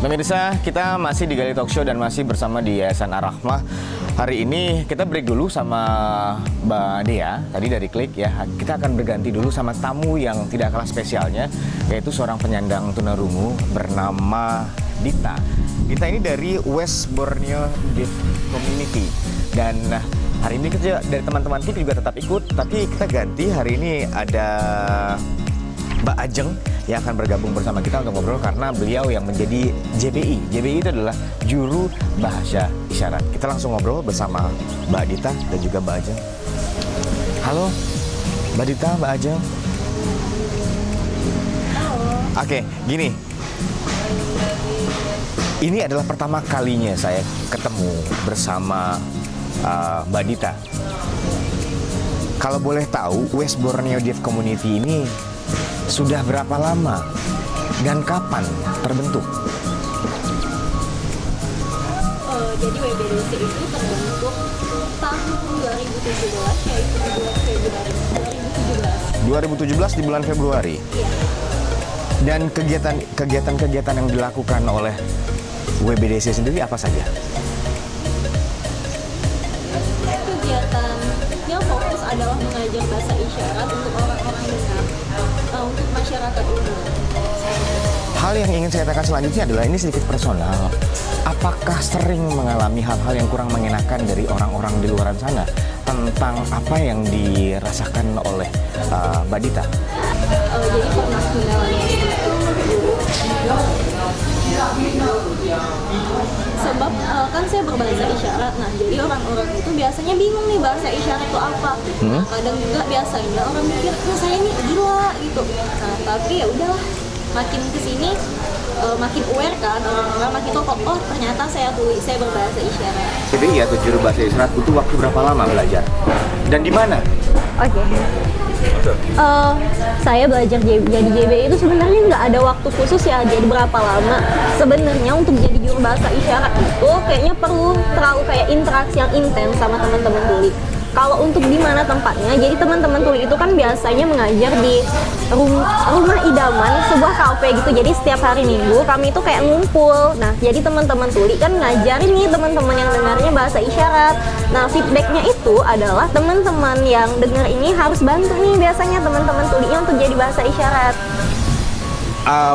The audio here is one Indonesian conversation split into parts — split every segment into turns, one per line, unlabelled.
Pemirsa, kita masih di Gali Talk Show dan masih bersama di Yayasan Ar-Rahmah. Hari ini kita break dulu sama Mbak Dea, tadi dari Klik ya. Kita akan berganti dulu sama tamu yang tidak kalah spesialnya, yaitu seorang penyandang tunarungu bernama Dita. Dita ini dari West Borneo Deaf Community. Dan hari ini kita dari teman-teman Klik juga tetap ikut, tapi kita ganti. Hari ini ada Mbak Ajeng yang akan bergabung bersama kita untuk ngobrol karena beliau yang menjadi JBI. JBI itu adalah Juru Bahasa Isyarat. Kita langsung ngobrol bersama Mbak Dita dan juga Mbak Ajeng. Halo, Mbak Dita, Mbak Ajeng.
Halo.
Oke, gini. Ini adalah pertama kalinya saya ketemu bersama Mbak Dita. Kalau boleh tahu, West Borneo Deaf Community ini sudah berapa lama dan kapan terbentuk?
Jadi WBDC itu terbentuk tahun 2017, yaitu di bulan Februari 2017.
2017 di bulan Februari.
Iya.
Dan kegiatan yang dilakukan oleh WBDC sendiri apa saja?
Kegiatannya fokus adalah mengajar bahasa isyarat untuk orang-orang dengar, untuk masyarakat umum.
Hal yang ingin saya tanyakan selanjutnya adalah ini sedikit personal. Apakah sering mengalami hal-hal yang kurang mengenakan dari orang-orang di luar sana tentang apa yang dirasakan oleh Mbak Dita?
Jadi pernah mengalami sebab kan saya berbahasa isyarat. Nah, jadi orang-orang itu biasanya bingung nih bahasa isyarat itu apa. Nah, kadang juga biasanya orang mikir, "Nah, saya ini gila" gitu. Nah, tapi ya udahlah, makin kesini makin aware kan orang-orang, makin tahu oh ternyata saya berbahasa isyarat.
JBI atau Juru Bahasa Isyarat butuh waktu berapa lama belajar? Dan di mana?
Oke. Saya belajar jadi JBI itu sebenarnya nggak ada waktu khusus ya, jadi berapa lama. Sebenarnya untuk jadi juru bahasa isyarat itu kayaknya perlu terlalu kayak interaksi yang intens sama teman-teman tuli. Kalau untuk di mana tempatnya, jadi teman-teman tuli itu kan biasanya mengajar di rumah idaman, sebuah kafe gitu. Jadi setiap hari Minggu kami itu kayak ngumpul. Nah, jadi teman-teman tuli kan ngajarin nih teman-teman yang dengarnya bahasa isyarat. Nah, feedbacknya itu adalah teman-teman yang dengar ini harus bantu nih biasanya teman-teman tulinya untuk jadi bahasa isyarat.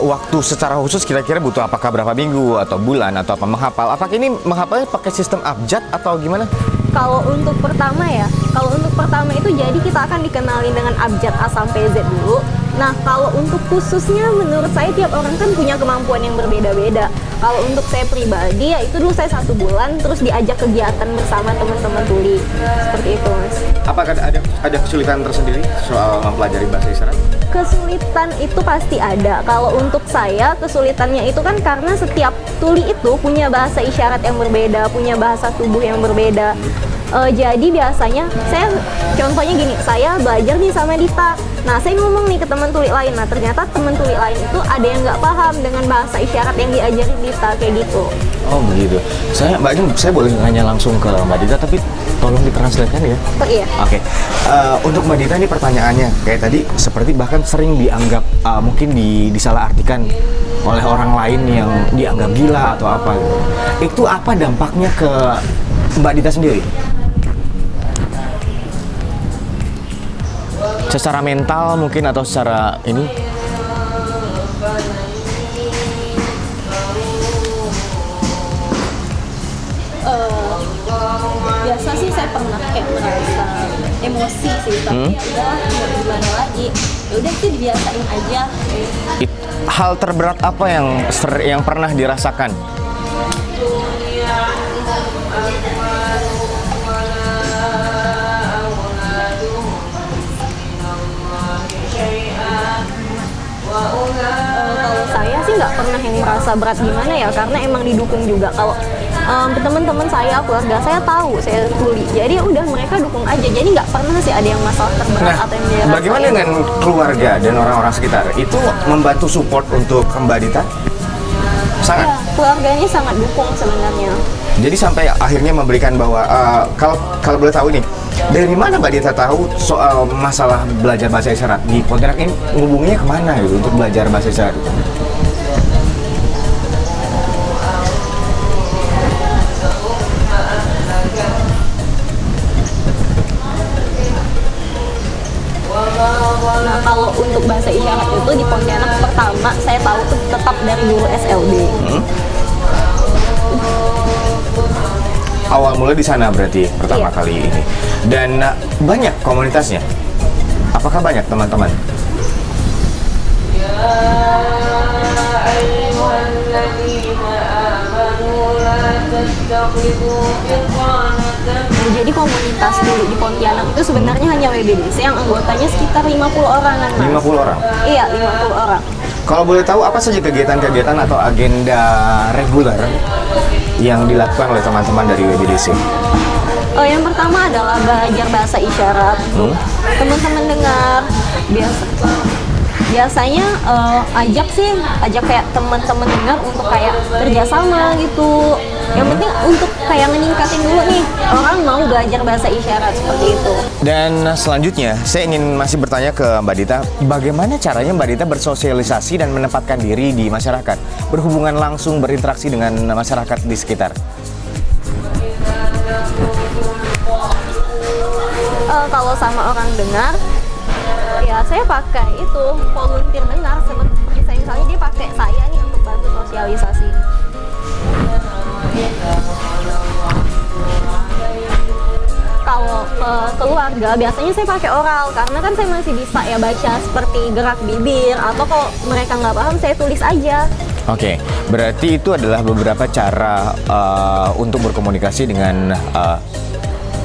Waktu secara khusus kira-kira butuh apakah berapa minggu atau bulan atau apa menghafal? Apakah ini menghafalnya pakai sistem abjad atau gimana?
Kalau untuk pertama itu jadi kita akan dikenalin dengan abjad A sampai Z dulu. Nah, kalau untuk khususnya menurut saya tiap orang kan punya kemampuan yang berbeda-beda. Kalau untuk saya pribadi ya itu dulu saya 1 bulan terus diajak kegiatan bersama teman-teman tuli. Seperti itu, Mas.
Apakah ada kesulitan tersendiri soal mempelajari bahasa isyarat?
Kesulitan itu pasti ada. Kalau untuk saya kesulitannya itu kan karena setiap tuli itu punya bahasa isyarat yang berbeda, punya bahasa tubuh yang berbeda. Jadi biasanya contohnya gini, saya belajar nih sama Dita. Nah, saya ngomong nih ke teman tuli lain. Nah, ternyata teman tuli lain itu ada yang nggak paham dengan bahasa isyarat yang diajarin Dita kayak gitu.
Oh begitu. Mbak Ajeng, saya boleh nanya langsung ke Mbak Dita, tapi tolong ditranslatekan ya.
Oh iya.
Oke. Untuk Mbak Dita ini pertanyaannya kayak tadi seperti bahkan sering dianggap mungkin disalahartikan oleh orang lain yang dianggap gila atau apa gitu. Itu apa dampaknya ke Mbak Dita sendiri? Secara mental mungkin atau secara ini?
Biasa sih saya pernah kayak merasa emosi sih, tapi ya udahlah, mau gimana lagi, ya udah sih dibiasain aja.
Hal terberat apa yang pernah dirasakan?
Kalau saya sih nggak pernah yang merasa berat gimana ya, karena emang didukung juga. Kalau teman-teman saya, keluarga saya tahu saya tuli, jadi udah mereka dukung aja, jadi nggak pernah sih ada yang masalah terberat atau yang dirasain.
Bagaimana dengan keluarga dan orang-orang sekitar? Itu membantu support untuk Mbak Dita? Sangat.
Ya, keluarganya sangat dukung sebenarnya.
Jadi sampai akhirnya memberikan bahwa kalau boleh tahu nih, dari mana Mbak Dita tahu soal masalah belajar bahasa isyarat? Di Pontianak ini ngubunginya kemana gitu untuk belajar bahasa isyarat? awal mulai di sana berarti pertama
Iya.
kali ini. Dan banyak komunitasnya. Apakah banyak teman-teman?
Nah, jadi komunitas dulu di Pontianak itu sebenarnya hanya WBDC yang anggotanya sekitar 50 orangan, Mas.
50 orang.
Iya, 50 orang.
Kalau boleh tahu apa saja kegiatan-kegiatan atau agenda reguler yang dilakukan oleh teman-teman dari WBDC?
Yang pertama adalah belajar bahasa isyarat. Teman-teman dengar biasanya ajak kayak teman-teman dengar untuk kayak kerjasama gitu. Yang penting untuk kayak meningkatin dulu nih orang mau belajar bahasa isyarat seperti itu.
Dan selanjutnya, saya ingin masih bertanya ke Mbak Dita, bagaimana caranya Mbak Dita bersosialisasi dan menempatkan diri di masyarakat, berhubungan langsung, berinteraksi dengan masyarakat di sekitar?
Kalau sama orang dengar, ya saya pakai itu volunteer dengar, seperti saya misalnya dia pakai saya nih untuk bantu sosialisasi. Kalau ke keluarga biasanya saya pakai oral karena kan saya masih bisa ya baca seperti gerak bibir, atau kalau mereka nggak paham saya tulis aja.
Oke, berarti itu adalah beberapa cara untuk berkomunikasi dengan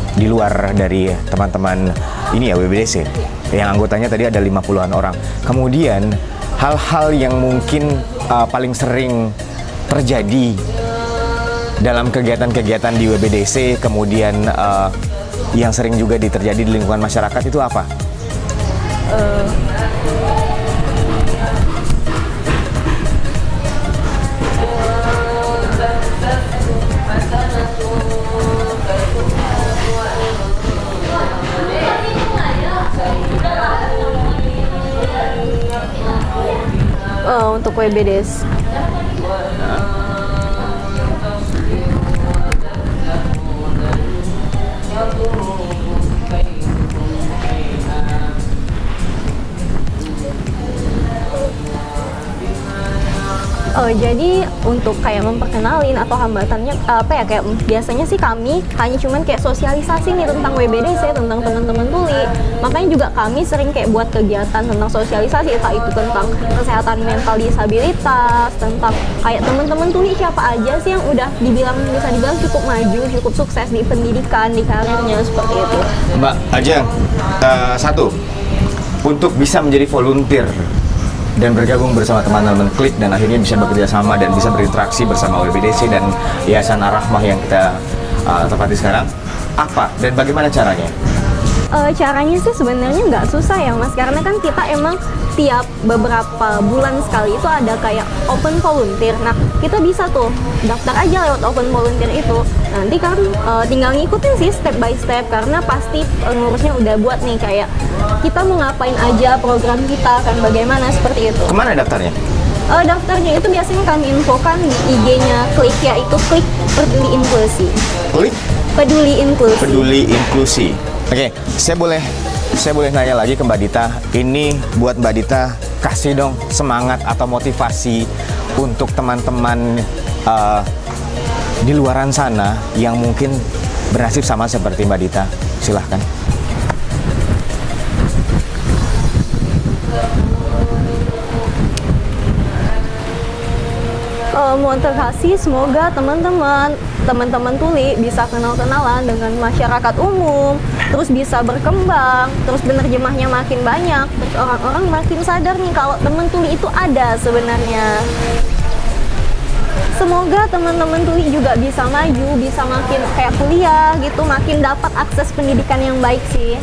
di luar dari teman-teman ini ya WBDC. Yang anggotanya tadi ada 50-an orang. Kemudian hal-hal yang mungkin paling sering terjadi dalam kegiatan-kegiatan di WBDC, kemudian yang sering juga terjadi di lingkungan masyarakat itu apa?
Untuk WBDS. Jadi untuk kayak memperkenalin atau hambatannya apa ya, kayak biasanya sih kami hanya cuman kayak sosialisasi nih tentang WBDC, tentang teman-teman tuli. Makanya juga kami sering kayak buat kegiatan tentang sosialisasi, entah itu tentang kesehatan mental disabilitas, tentang kayak teman-teman tuli siapa aja sih yang udah bisa dibilang cukup maju, cukup sukses di pendidikan, di karirnya, seperti itu.
Mbak Ajeng, satu, untuk bisa menjadi volunteer dan bergabung bersama teman-teman Klik dan akhirnya bisa bekerja sama dan bisa berinteraksi bersama WBDC dan Yayasan Ar-Rahmah yang kita tepati sekarang, apa dan bagaimana caranya?
Caranya sih sebenarnya nggak susah ya Mas, karena kan kita emang tiap beberapa bulan sekali itu ada kayak open volunteer. Nah kita bisa tuh daftar aja lewat open volunteer itu. Nanti kan tinggal ngikutin sih step by step, karena pasti ngurusnya udah buat nih kayak kita mau ngapain aja, program kita kan bagaimana, seperti itu.
Kemana daftarnya?
Daftarnya itu biasanya kami infokan di IG-nya Klik, yaitu Klik Peduli Inklusi.
Klik
Peduli Inklusi.
Peduli Inklusi. Oke, saya boleh nanya lagi ke Mbak Dita. Ini buat Mbak Dita, kasih dong semangat atau motivasi untuk teman-teman di luaran sana yang mungkin bernasib sama seperti Mbak Dita. Silahkan.
Motivasi, semoga teman-teman tuli bisa kenal-kenalan dengan masyarakat umum, terus bisa berkembang, terus penerjemahnya makin banyak, terus orang-orang makin sadar nih kalau teman tuli itu ada sebenarnya. Semoga teman-teman tuli juga bisa maju, bisa makin kayak kuliah gitu, makin dapat akses pendidikan yang baik sih.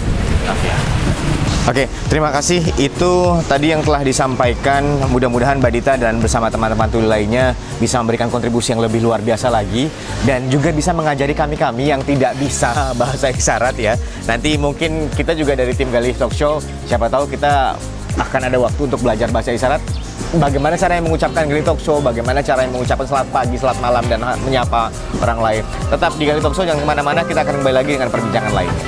Oke, terima kasih. Itu tadi yang telah disampaikan. Mudah-mudahan Mbak Dita dan bersama teman-teman tuli lainnya bisa memberikan kontribusi yang lebih luar biasa lagi dan juga bisa mengajari kami-kami yang tidak bisa bahasa isyarat ya. Nanti mungkin kita juga dari tim Galih Talk Show, siapa tahu kita akan ada waktu untuk belajar bahasa isyarat. Bagaimana cara yang mengucapkan Galih Talk Show, bagaimana cara yang mengucapkan selamat pagi, selamat malam, dan menyapa orang lain. Tetap di Galih Talk Show, jangan kemana-mana, kita akan kembali lagi dengan perbincangan lainnya.